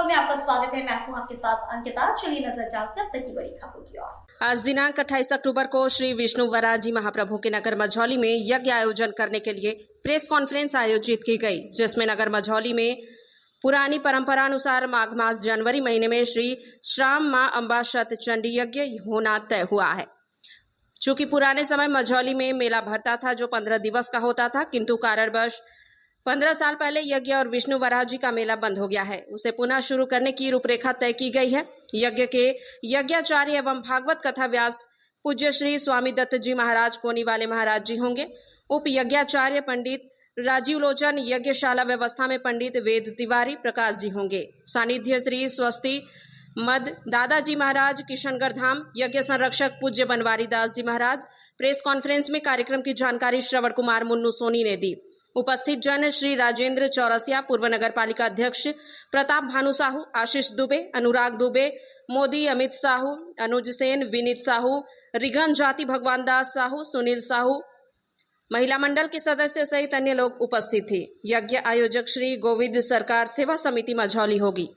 24 में आपका स्वागत है। मैं हूं आपके साथ अंकिता। चलिए नजर डालते हैं अब तक की बड़ी खबरों की ओर। आज दिनांक 28 अक्टूबर को श्री विष्णु वराजी महाप्रभु के नगर मझौली में यज्ञ आयोजन करने के लिए प्रेस कॉन्फ्रेंस आयोजित की गई, जिसमें नगर मझौली में पुरानी परंपरा अनुसार माघ मास जनवरी महीने में श्री श्राम मां अंबा शत चंडी यज्ञ होना तय हुआ है। चूंकि पुराने समय मझौली में मेला भरता था जो 15 दिवस का होता था, किंतु कारणवश 15 साल पहले यज्ञ और विष्णु वराजी का मेला बंद हो गया है। उसे पुनः शुरू करने की रूपरेखा तय की गई है। यज्ञ के यज्ञाचार्य एवं भागवत कथा व्यास पूज्य श्री स्वामी दत्त जी महाराज कोनी वाले महाराज जी होंगे। उप यज्ञाचार्य पंडित राजीव लोचन, यज्ञशाला व्यवस्था में पंडित वेद तिवारी प्रकाश जी होंगे। सानिध्य श्री स्वस्ति मद दादाजी महाराज किशनगढ़ धाम, यज्ञ संरक्षक पूज्य बनवारी दास जी महाराज। प्रेस कॉन्फ्रेंस में कार्यक्रम की जानकारी श्रवण कुमार मुन्नू सोनी ने दी। उपस्थित जन श्री राजेंद्र चौरसिया, पूर्व नगर पालिका अध्यक्ष प्रताप भानु साहू, आशीष दुबे, अनुराग दुबे, मोदी अमित साहू, अनुज सेन, विनीत साहू, रिघन जाति भगवान दास साहू, सुनील साहू, महिला मंडल के सदस्य सहित अन्य लोग उपस्थित थे। यज्ञ आयोजक श्री गोविंद सरकार सेवा समिति मझौली होगी।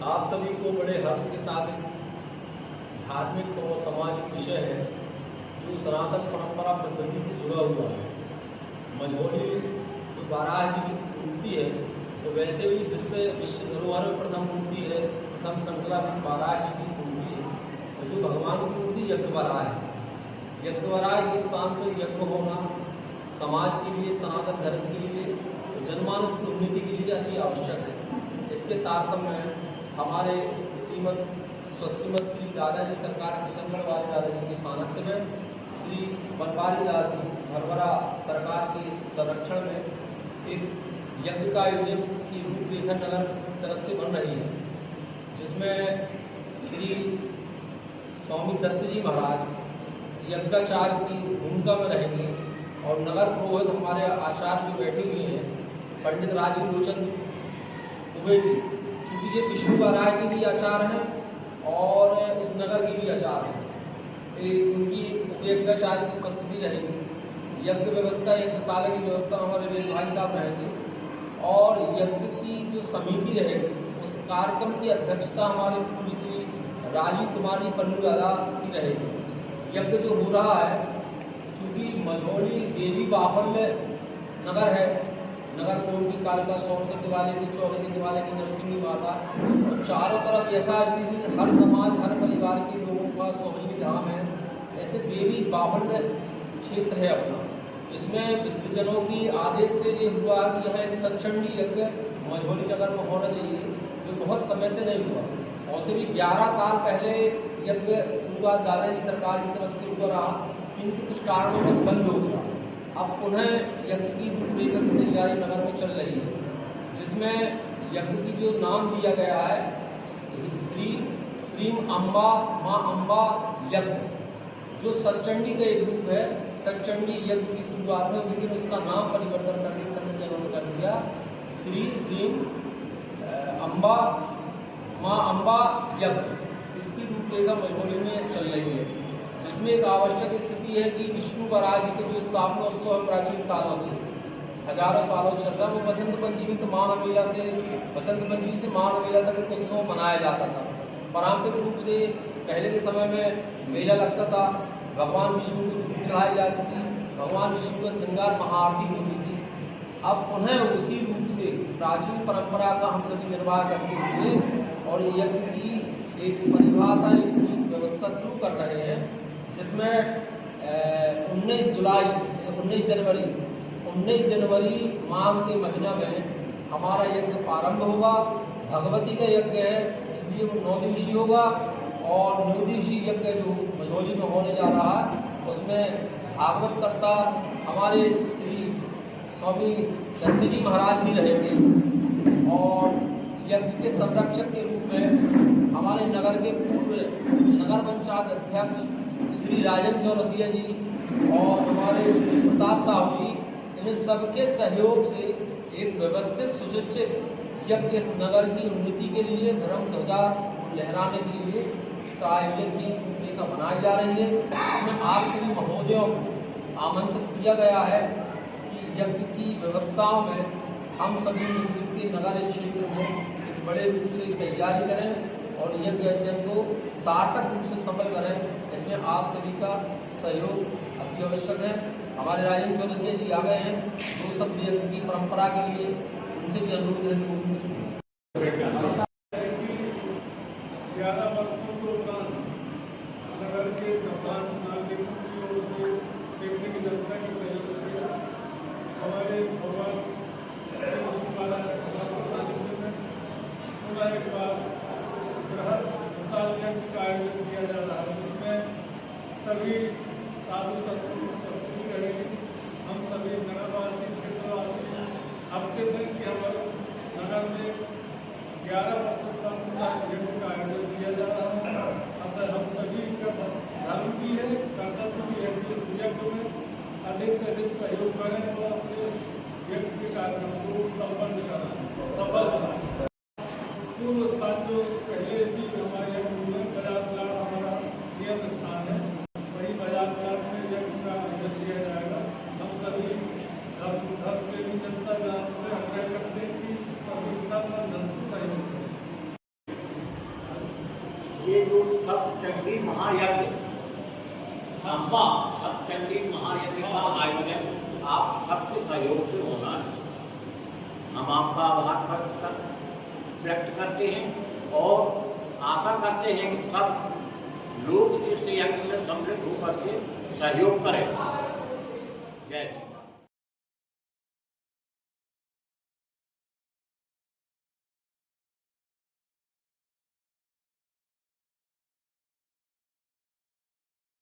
आप सभी को बड़े हर्ष के साथ धार्मिक और सामाजिक विषय है जो सनातन परंपरा पद्धति से जुड़ा हुआ है। मझौली जो बाराह जी की मूर्ति है, तो वैसे भी जिससे विश्व धरोहर में प्रथम मूर्ति है, प्रथम श्रृंखला में बाराह जी की मूर्ति है। और जो भगवान की मूर्ति यज्ञवराह है, यज्ञवराह के स्थान पर यज्ञ होना समाज के लिए, सनातन धर्म के लिए, जनमानस की उन्नति के लिए अति आवश्यक है। इसके तारतम्य में हमारे श्रीमद स्वस्तिमत श्री दादाजी सरकार किशनगढ़ वाले दादाजी के सानिध्य में श्री बनवारी दास भरवरा सरकार के संरक्षण में एक यज्ञ का आयोजन की रूपरेखा नगर तरफ से बन रही है, जिसमें श्री स्वामी दत्त जी महाराज यज्ञाचार्य की भूमिका में रहेंगे और नगर पुरोहित हमारे आचार्य जो बैठे हुए हैं पंडित राजीव लोचन दुबे जी, चूँकि ये विष्णु वराह के भी आचार्य हैं और इस नगर के भी आचार्य हैं, उनकी यज्ञाचार्य की उपस्थिति रहेगी। यज्ञ व्यवस्था, यज्ञशाला की व्यवस्था हमारे वेद भाई साहब रहेंगे और यज्ञ की जो समिति रहेगी उस कार्यक्रम की अध्यक्षता हमारे पूज्य श्री राजीव कुमारी पन्नूवाला की रहेगी। यज्ञ जो हो रहा है, चूँकि मझौली देवी बाहुल्य नगर है, नगर कोट की कालिका सोमदत्त दिवाले की, चौरसी दिवाले की, नरसिंह माता, और चारों तरफ यथास्थिति हर समाज, हर परिवार के लोगों का सोमनी धाम है। ऐसे देवी बाहुल्य क्षेत्र है अपना, इसमें विद्वजनों की आदेश से ये हुआ कि यहाँ एक सचंडी यज्ञ मझौली नगर में होना चाहिए, जो बहुत समय से नहीं हुआ। और से भी 11 साल पहले यज्ञ शुरुआत दादाजी सरकार की तरफ से हुआ रहा, किंतु कुछ कारणों में बंद हो गया। अब पुनः यज्ञ की रूपरेखा की तैयारी नगर में चल रही है, जिसमें यज्ञ की जो नाम दिया गया है श्री अम्बा माँ अम्बा यज्ञ, जो सचंडी का एक रूप है। सचंडी यज्ञ की शुरुआत है, लेकिन उसका नाम परिवर्तन करके संत ने कर दिया श्री अम्बा माँ अम्बा यज्ञ। इसकी रूपरेखा मझौली में चल रही है, जिसमें एक आवश्यक स्थिति है कि विष्णु वराह जी के जो स्थापना उत्सव है प्राचीन सालों से, हजारों सालों से चलता है, वो बसंत पंचमी तो माघ मेला से, बसंत पंचमी से माघ मेला तक एक उत्सव मनाया जाता था। पारंपरिक रूप से पहले के समय में मेला लगता था, भगवान विष्णु को झूठ चढ़ाई जाती थी, भगवान विष्णु का श्रृंगार महाआरती होती थी। अब पुनः उसी रूप से प्राचीन परंपरा का हम सभी निर्वाह करते हुए और यज्ञ की एक परिभाषा, एक व्यवस्था शुरू कर रहे हैं, जिसमें 19 जनवरी माघ के महीना में हमारा यज्ञ प्रारंभ होगा। भगवती का यज्ञ है, इसलिए वो 9 दिवसीय होगा और 9 दिवसीय यज्ञ जो मझौली में होने जा रहा है, उसमें भागवत कर्ता हमारे श्री स्वामी दत्त जी महाराज भी रहेंगे और यज्ञ के संरक्षक के रूप में हमारे नगर के पूर्व नगर पंचायत अध्यक्ष श्री राजेंद्र चौरसिया जी और हमारे श्री प्रताप साहू जी, इन सबके सहयोग से एक व्यवस्थित सुसज्जित यज्ञ इस नगर की उन्नति के लिए, धर्म ध्वजा लहराने के लिए का आयोजन की रूपरेखा बनाई जा रही है। इसमें आप सभी महोदयों को आमंत्रित किया गया है कि यज्ञ की व्यवस्थाओं में हम सभी मिलकर के नगर क्षेत्र में एक बड़े रूप से तैयारी करें और यज्ञ आयोजन को सार्थक रूप से सफल करें। इसमें आप सभी का सहयोग अति आवश्यक है। हमारे राजेंद्र चौरसिया जी आ गए हैं, जो सब यज्ञ की परंपरा के लिए उनसे भी अनुरोध है कि वो कुछ 11 वर्षों के दौरान नगर के तमाम नागरिकों की ओर से देखने की जनता के सहयोग से हमारे भगवान पूरा एक बार बृहद विशाल यज्ञ का आयोजन किया जा रहा है, जिसमें सभी साधु संतों की उपस्थिति रहेगी। हम सभी नगरवासी, क्षेत्रवासी आपसे थे कि हमारे नगर में 11 वर्षों का पूरा यज्ञ का आयोजन किया जा रहा है। अतः हम सभी का धर्म भी है, कर्तव्य भी है कि इस यज्ञ में अधिक से अधिक सहयोग करें और अपने यज्ञ के कार्यक्रम को संपन्न कराएं, सफल बनाएं। पूर्व स्थान जो पहले भी हमारे बजाज प्लाट हमारा नियत स्थान है, वही बजाज प्लाट में यज्ञ का आयोजन किया जाएगा। हम सभी धर्म के भी जनता से आग्रह करते हैं कि सभी धन से सहयोग करें। ये जो सप्तचंडी महायज्ञ, अम्बा सप्तचंडी महायज्ञ का आयोजन आप सबके सहयोग से होना है। हम आपका आभार व्यक्त करते हैं और आशा करते हैं कि सब लोग इस यज्ञ में सम्मिलित होकर के सहयोग करें। जय